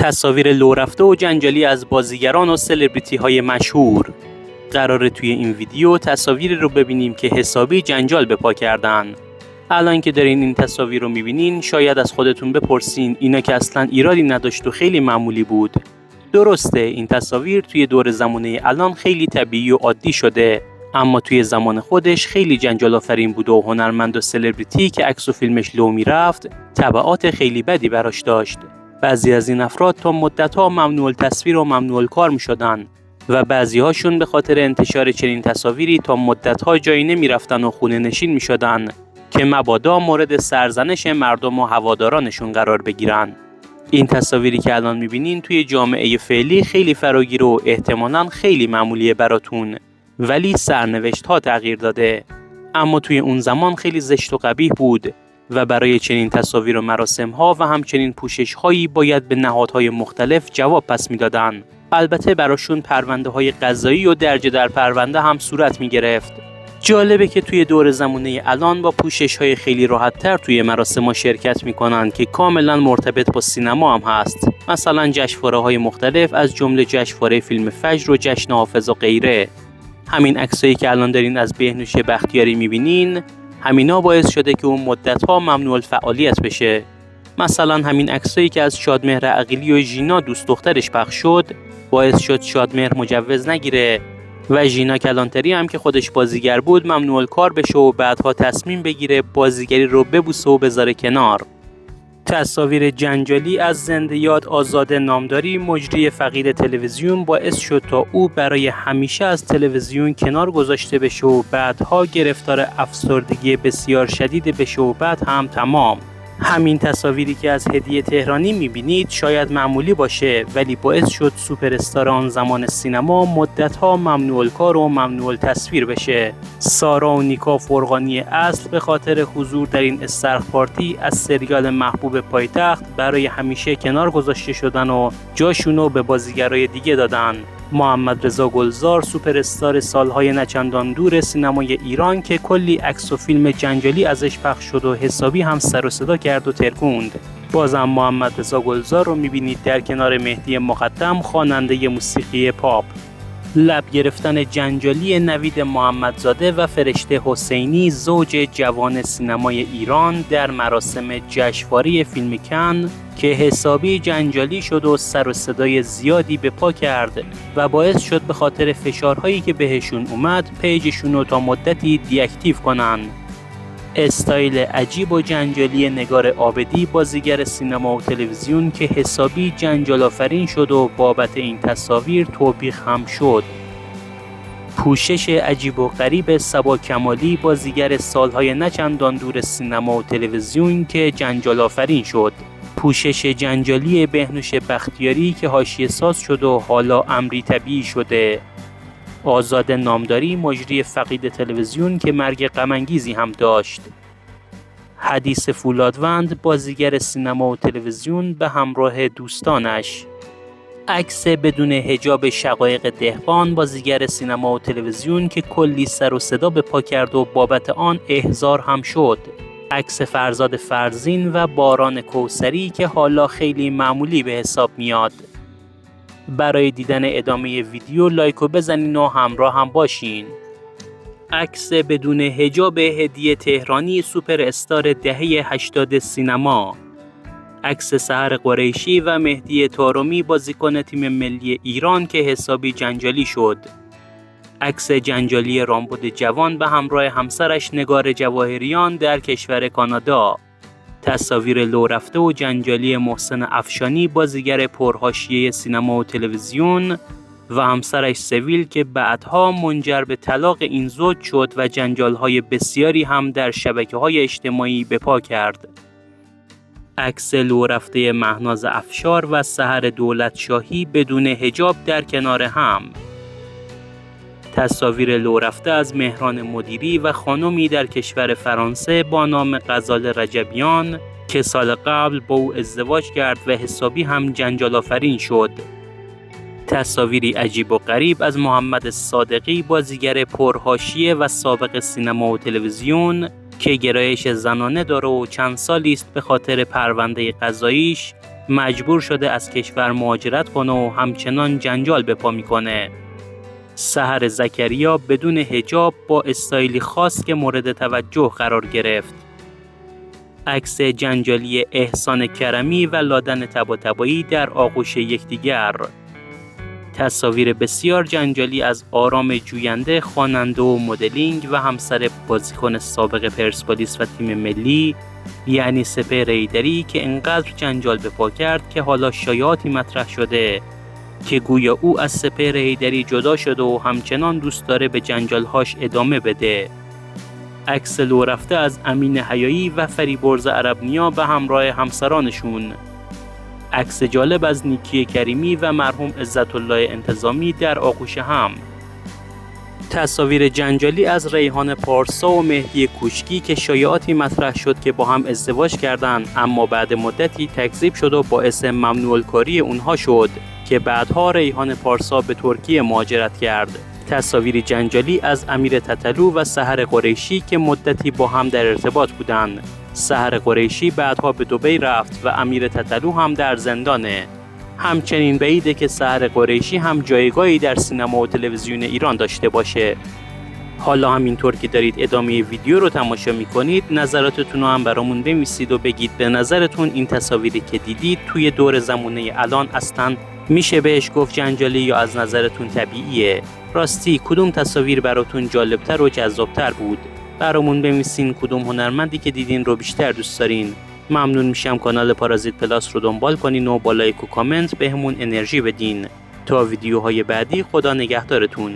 تصاویر لو رفته و جنجالی از بازیگران و سلبریتی های مشهور. قراره توی این ویدیو تصاویری رو ببینیم که حسابی جنجال به پا کردن. الان که دارین این تصاویر رو میبینین شاید از خودتون بپرسین اینا که اصلا ایرادی نداشت و خیلی معمولی بود. درسته، این تصاویر توی دور زمانه الان خیلی طبیعی و عادی شده، اما توی زمان خودش خیلی جنجال آفرین بود و هنرمند و سلبریتی که عکس و فیلمش لو میرفت تبعات خیلی بدی براش داشت. بعضی از این افراد تا مدت‌ها ممنوع التصویر و ممنوع الکار می‌شدن و بعضی هاشون به خاطر انتشار چنین تصاویری تا مدت‌ها جایی نمی‌رفتن و خونه نشین می‌شدن که مبادا مورد سرزنش مردم و هوادارانشون قرار بگیرن. این تصاویری که الان می‌بینین توی جامعه فعلی خیلی فراگیر و احتمالاً خیلی معمولیه براتون، ولی سرنوشت‌ها تغییر داده. اما توی اون زمان خیلی زشت و قبیح بود و برای چنین تصاویر و مراسم‌ها و همچنین پوشش‌هایی باید به نهادهای مختلف جواب پس می‌دادن. البته براشون پرونده‌های قضایی و درج در پرونده هم صورت می‌گرفت. جالبه که توی دور زمانه الان با پوشش‌های خیلی راحت‌تر توی مراسم‌ها شرکت می‌کنن که کاملاً مرتبط با سینما هم هست. مثلا جشنواره‌های مختلف از جمله جشنواره فیلم فجر و جشن حافظ و غیره. همین عکسایی که الان دارین از بهنوش بختیاری می‌بینین، همینا باعث شده که اون مدت‌ها ممنوع الفعالیت بشه. مثلا همین عکسایی که از شادمهر عقیلی و ژینا دوست دخترش پخش شد، باعث شد شادمهر مجوز نگیره و ژینا کلانتری هم که خودش بازیگر بود ممنوع الکار بشه و بعدها تصمیم بگیره بازیگری رو ببوسه و بذاره کنار. تصاویر جنجالی از زنده یاد آزاده نامداری، مجری فقید تلویزیون، باعث شد تا او برای همیشه از تلویزیون کنار گذاشته بشه و بعدها گرفتار افسردگی بسیار شدید بشه و بعد هم تمام. همین تصاویری که از هدیه تهرانی میبینید شاید معمولی باشه، ولی باعث شد سوپر استار آن زمان سینما مدت‌ها ممنوع الکار و ممنوع التصویر بشه. سارا و نیکا فرغانی اصل به خاطر حضور در این استرخ پارتی از سریال محبوب پایتخت برای همیشه کنار گذاشته شدن و جاشونو به بازیگرای دیگه دادن. محمد رضا گلزار سوپر استار سالهای نچندان دور سینمای ایران که کلی عکس و فیلم جنجالی ازش پخش شد و حسابی هم سر و صدا کرد و ترکوند. بازم محمد رضا گلزار رو میبینید در کنار مهدی مقدم خواننده موسیقی پاپ. لب گرفتن جنجالی نوید محمدزاده و فرشته حسینی زوج جوان سینمای ایران در مراسم جشنواره فیلم کن که حسابی جنجالی شد و سر و صدای زیادی به پا کرد و باعث شد به خاطر فشارهایی که بهشون اومد پیجشون رو تا مدتی دیاکتیو کنن. استایل عجیب و جنجالی نگار عابدی بازیگر سینما و تلویزیون که حسابی جنجال آفرین شد و بابت این تصاویر توبیخ هم شد. پوشش عجیب و غریب صبا کمالی بازیگر سالهای نچندان دور سینما و تلویزیون که جنجال آفرین شد. پوشش جنجالی بهنوش بختیاری که حاشیه ساز شد و حالا امری طبیعی شده. آزاده نامداری مجری فقید تلویزیون که مرگ غم‌انگیزی هم داشت. حدیث فولادوند بازیگر سینما و تلویزیون به همراه دوستانش. عکس بدون حجاب شقایق دهقان بازیگر سینما و تلویزیون که کلی سر و صدا به پا کرد و بابت آن احضار هم شد. عکس فرزاد فرزین و باران کوثری که حالا خیلی معمولی به حساب میاد. برای دیدن ادامه ویدیو لایکو بزنین و همراه هم باشین. عکس بدون حجاب هدیه تهرانی سوپر استار دهه 80 سینما. عکس سحر قریشی و مهدی طارمی بازیکن تیم ملی ایران که حسابی جنجالی شد. عکس جنجالی رامبد جوان به همراه همسرش نگار جواهریان در کشور کانادا. تصاویر لو رفته و جنجالی محسن افشانی بازیگر پرحاشیه سینما و تلویزیون و همسرش سویل که بعدها منجر به طلاق این زوج شد و جنجال‌های بسیاری هم در شبکه‌های اجتماعی به پا کرد. عکس لو رفته مهناز افشار و سحر دولتشاهی بدون حجاب در کنار هم. تصاویر لو رفته از مهران مدیری و خانمی در کشور فرانسه با نام غزال رجبیان که سال قبل با او ازدواج کرد و حسابی هم جنجال آفرین شد. تصاویری عجیب و غریب از محمد صادقی بازیگر پرحاشیه و سابق سینما و تلویزیون که گرایش زنانه داره و چند سالی است به خاطر پرونده قضاییش مجبور شده از کشور مهاجرت کنه و همچنان جنجال به پا میکنه. سحر زکریا بدون حجاب با استایلی خاص که مورد توجه قرار گرفت. عکس جنجالی احسان کرمی و لادن طباطبایی در آغوش یکدیگر. تصاویر بسیار جنجالی از آرام جوینده، خواننده و مدلینگ و همسر بازیکن سابق پرسپولیس و تیم ملی یعنی سپهر حیدری که انقدر جنجال به پا کرد که حالا شایعاتی مطرح شده که گویا او از سپهر حیدری جدا شده و همچنان دوست داره به جنجالهاش ادامه بده. عکس لو رفته از امین حیایی و فریبرز عرب‌نیا به همراه همسرانشون. عکس جالب از نیکی کریمی و مرحوم عزت الله انتظامی در آغوش هم. تصاویر جنجالی از ریحان پارسا و مهدی کوشکی که شایعاتی مطرح شد که با هم ازدواج کردند، اما بعد مدتی تکذیب شد و باعث ممنوع الکاری اونها شد که بعدها ریحان پارسا به ترکیه مهاجرت کرد. تصاویر جنجالی از امیر تتلو و سحر قریشی که مدتی با هم در ارتباط بودند. سحر قریشی بعدها به دبی رفت و امیر تتلو هم در زندانه. همچنین بعیده که سحر قریشی هم جایگاهی در سینما و تلویزیون ایران داشته باشه. حالا همینطور که دارید ادامه ویدیو رو تماشا میکنید، نظراتتون رو هم برامون بنویسید و بگید به نظرتون این تصاویری که دیدید توی دور زمانه الان اصلا میشه بهش گفت جنجالی یا از نظرتون طبیعیه؟ راستی کدوم تصاویر براتون جالبتر و جذابتر بود؟ برامون بنویسین کدوم هنرمندی که دیدین رو بیشتر دوست دارین. ممنون میشم کانال پارازیت پلاس رو دنبال کنین و با لایک و کامنت بهمون انرژی بدین. تا ویدیوهای بعدی، خدا نگهدارتون.